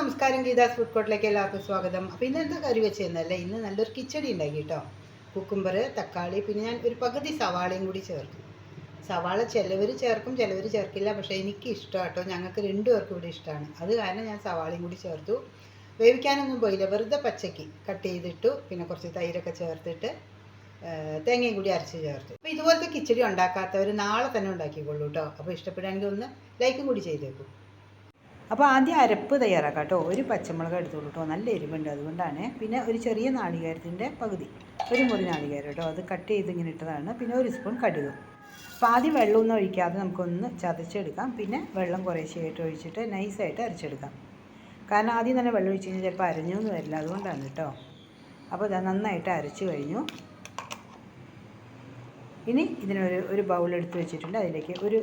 നമസ്കാരം. ഗീതാസ് ഫുഡ് കോർട്ടിലേക്ക് എല്ലാവർക്കും സ്വാഗതം. അപ്പോൾ ഇന്ന് എന്താ കറി വെച്ചതെന്നല്ലേ, ഇന്ന് നല്ലൊരു കിച്ചടി ഉണ്ടാക്കി കേട്ടോ. കുക്കുംബർ, തക്കാളി, പിന്നെ ഞാൻ ഒരു പകുതി സവാളയും കൂടി ചേർത്തു. സവാള ചിലവർ ചേർക്കും, ചിലവർ ചേർക്കില്ല. പക്ഷേ എനിക്ക് ഇഷ്ടമാണ് കേട്ടോ, ഞങ്ങൾക്ക് രണ്ടുപേർക്കും ഇവിടെ ഇഷ്ടമാണ്. അത് കാരണം ഞാൻ സവാളയും കൂടി ചേർത്തു. വേവിക്കാനൊന്നും പോയില്ല, വെറുതെ പച്ചയ്ക്ക് കട്ട് ചെയ്തിട്ടു. പിന്നെ കുറച്ച് തൈരൊക്കെ ചേർത്തിട്ട് തേങ്ങയും കൂടി അരച്ച് ചേർത്തു. അപ്പോൾ ഇതുപോലത്തെ കിച്ചടി ഉണ്ടാക്കാത്തവർ നാളെ തന്നെ ഉണ്ടാക്കിക്കൊള്ളൂ കേട്ടോ. അപ്പോൾ ഇഷ്ടപ്പെടുകയാണെങ്കിൽ ഒന്ന് ലൈക്കും കൂടി ചെയ്തേക്കും. അപ്പോൾ ആദ്യം അരപ്പ് തയ്യാറാക്കാം കേട്ടോ. ഒരു പച്ചമുളക് എടുത്തോളൂ കേട്ടോ, നല്ല എരിവുണ്ട്, അതുകൊണ്ടാണ്. പിന്നെ ഒരു ചെറിയ നാളികേരത്തിൻ്റെ പകുതി, ഒരു മുറി നാളികേരം കേട്ടോ, അത് കട്ട് ചെയ്ത് ഇങ്ങനെ ഇട്ടതാണ്. പിന്നെ ഒരു സ്പൂൺ കടുക്. അപ്പോൾ ആദ്യം വെള്ളമൊന്നും ഒഴിക്കാതെ നമുക്കൊന്ന് ചതച്ചെടുക്കാം. പിന്നെ വെള്ളം കുറേശ്ശായിട്ട് ഒഴിച്ചിട്ട് നൈസായിട്ട് അരച്ചെടുക്കാം. കാരണം ആദ്യം തന്നെ വെള്ളം ഒഴിച്ച് കഴിഞ്ഞാൽ ചിലപ്പോൾ അരഞ്ഞൊന്നും വരില്ല, അതുകൊണ്ടാണ് കേട്ടോ. അപ്പോൾ ഇത് നന്നായിട്ട് അരച്ച് കഴിഞ്ഞു. ഇനി ഇതിനൊരു ബൗളെടുത്ത് വെച്ചിട്ടുണ്ട്. അതിലേക്ക് ഒരു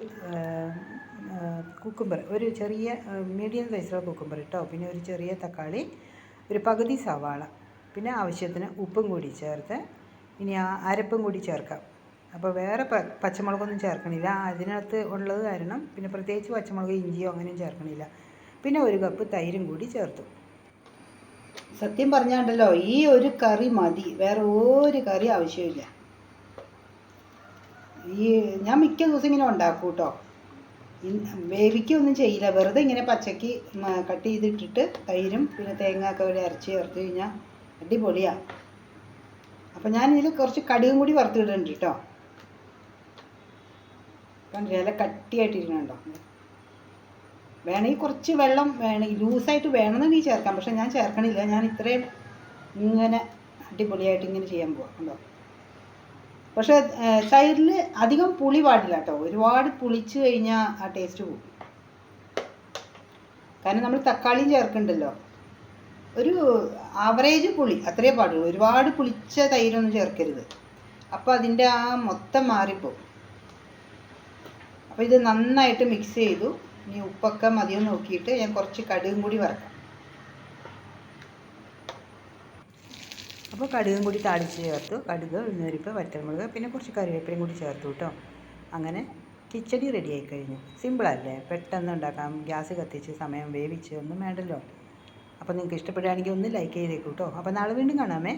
കുക്കുംബർ, ഒരു ചെറിയ മീഡിയം സൈസിലുള്ള കുക്കുംബർ കേട്ടോ. പിന്നെ ഒരു ചെറിയ തക്കാളി, ഒരു പകുതി സവാള, പിന്നെ ആവശ്യത്തിന് ഉപ്പും കൂടി ചേർത്ത് ഇനി ആ അരപ്പും കൂടി ചേർക്കാം. അപ്പോൾ വേറെ പച്ചമുളകൊന്നും ചേർക്കണില്ല, അതിനകത്ത് ഉള്ളത് കാരണം. പിന്നെ പ്രത്യേകിച്ച് പച്ചമുളക്, ഇഞ്ചിയോ അങ്ങനെയും ചേർക്കണില്ല. പിന്നെ ഒരു കപ്പ് തൈരും കൂടി ചേർത്തു. സത്യം പറഞ്ഞാണ്ടല്ലോ, ഈ ഒരു കറി മതി, വേറെ ഒരു കറി ആവശ്യമില്ല. ഞാൻ മിക്ക ദിവസം ഇങ്ങനെ ഉണ്ടാക്കും കേട്ടോ. വേവിക്കൊന്നും ചെയ്യില്ല, വെറുതെ ഇങ്ങനെ പച്ചയ്ക്ക് കട്ട് ചെയ്തിട്ടിട്ട് തൈരും പിന്നെ തേങ്ങ ഒക്കെ കൂടി അരച്ച് ചേർത്ത് കഴിഞ്ഞാൽ അടിപൊളിയാണ്. അപ്പം ഞാനിതിൽ കുറച്ച് കടുകും കൂടി വറുത്തിടുന്നുണ്ട് കേട്ടോ. കണ്ടില്ല, നല്ല കട്ടിയായിട്ടിരിക്കണുണ്ടോ. വേണമെങ്കിൽ കുറച്ച് വെള്ളം വേണമെങ്കിൽ ലൂസായിട്ട് വേണമെന്നുണ്ടെങ്കിൽ ചേർക്കാം, പക്ഷെ ഞാൻ ചേർക്കണില്ല. ഞാൻ ഇത്രയും ഇങ്ങനെ അടിപൊളിയായിട്ട് ഇങ്ങനെ ചെയ്യാൻ പോവാം കേട്ടോ. പക്ഷേ സൈഡിൽ അധികം പുളി പാടില്ല കേട്ടോ. ഒരുപാട് പുളിച്ച് കഴിഞ്ഞാൽ ആ ടേസ്റ്റ് പോകും. കാരണം നമ്മൾ തക്കാളിയും ചേർക്കുന്നുണ്ടല്ലോ. ഒരു ആവറേജ് പുളി അത്രയേ പാടുള്ളൂ, ഒരുപാട് പുളിച്ച തൈരൊന്നും ചേർക്കരുത്. അപ്പോൾ അതിൻ്റെ ആ മൊത്തം മാറിപ്പോവും. അപ്പോൾ ഇത് നന്നായിട്ട് മിക്സ് ചെയ്തു. ഇനി ഉപ്പൊക്കെ മതിയോ നോക്കിയിട്ട് ഞാൻ കുറച്ച് കടുകും കൂടി വറക്കാം. അപ്പോൾ കടുകും കൂടി താളിച്ച് ചേർത്തു. കടുക്, ഉഴുന്നുപരിപ്പ്, വറ്റൽമുളക്, പിന്നെ കുറച്ച് കറിവേപ്പിലയും കൂടി ചേർത്തു കേട്ടോ. അങ്ങനെ കിച്ചടി റെഡിയായി കഴിഞ്ഞു. സിമ്പിളല്ലേ, പെട്ടെന്ന് ഉണ്ടാക്കാം. ഗ്യാസ് കത്തിച്ച് സമയം വേവിച്ച് ഒന്നും വേണ്ടല്ലോ. അപ്പോൾ നിങ്ങൾക്ക് ഇഷ്ടപ്പെടുകയാണെങ്കിൽ ഒന്ന് ലൈക്ക് ചെയ്തേക്കൂ കേട്ടോ. അപ്പോൾ നാളെ വീണ്ടും കാണാമേ.